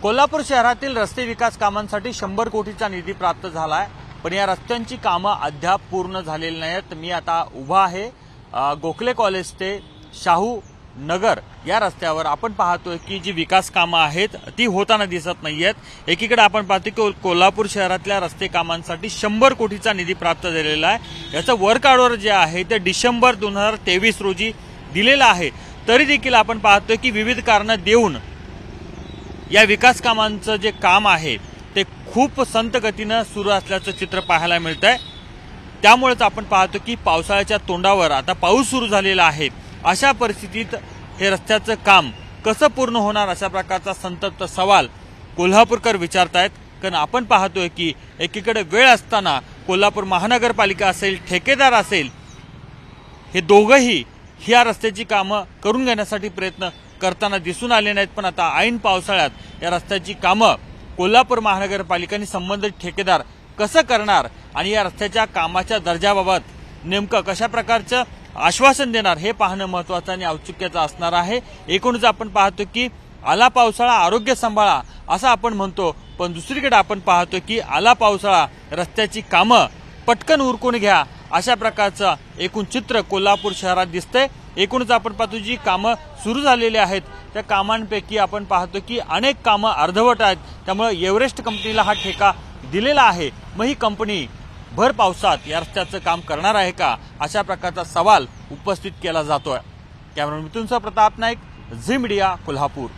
कोल्हापूर शहरातील रस्ते विकास कामांसाठी 100 कोटीचा निधी प्राप्त झाला आहे, पण या रस्त्यांची कामं अद्याप पूर्ण झालेली नाहीत। मी आता उभा आहे गोखले कॉलेज ते शाहू नगर या रस्त्यावर। आपण पाहतोय की जी विकास कामं आहेत ती होताना दिसत नाहीयेत। एकीकडे आपण पाहतो की कोल्हापूर शहरातल्या रस्ते कामांसाठी 100 कोटीचा निधी प्राप्त झालेला आहे। याचं वर्क ऑर्डर जे आहे ते डिसेंबर 2023 रोजी दिलेलं आहे। तरी देखील आपण पाहतोय की विविध कारणं देऊन या विकास कामांचं जे काम आहे ते खूप संत गतीनं सुरू असल्याचं चित्र पाहायला मिळतंय। त्यामुळेच आपण पाहतो की पावसाळ्याच्या तोंडावर आता पाऊस सुरू झालेला आहे। अशा परिस्थितीत हे रस्त्याचं काम कसं पूर्ण होणार अशा प्रकारचा संतप्त सवाल कोल्हापूरकर विचारतायत। कारण आपण पाहतोय की एकीकडे वेळ असताना कोल्हापूर महानगरपालिका असेल, ठेकेदार असेल, हे दोघंही या रस्त्याची कामं करून घेण्यासाठी प्रयत्न करताना दिसून आले नाहीत। पण आता ऐन पावसाळ्यात या रस्त्याची कामं कोल्हापूर महानगरपालिका आणि संबंधित ठेकेदार कसं करणार आणि या रस्त्याच्या कामाच्या दर्जाबाबत नेमकं कशा प्रकारचं आश्वासन देणार हे पाहणं महत्त्वाचं आणि औत्सुक्याचं असणार आहे। एकूणच आपण पाहतो की आला पावसाळा आरोग्य सांभाळा असं आपण म्हणतो, पण दुसरीकडे आपण पाहतो की आला पावसाळा रस्त्याची कामं पटकन उरकून घ्या अशा प्रकारचं एकूण चित्र कोल्हापूर शहरात दिसतंय। एकूणच आपण पाहतो जी कामं सुरू झालेली आहेत त्या कामांपैकी आपण पाहतो की अनेक कामं अर्धवट आहेत। त्यामुळे एव्हरेस्ट कंपनीला हा ठेका दिलेला आहे। मग ही कंपनी भर पावसात या रस्त्याचं काम करणार आहे का अशा प्रकारचा सवाल उपस्थित केला जातोय। कॅमेरामन मिथुन सह प्रताप नाईक, झी मीडिया, कोल्हापूर।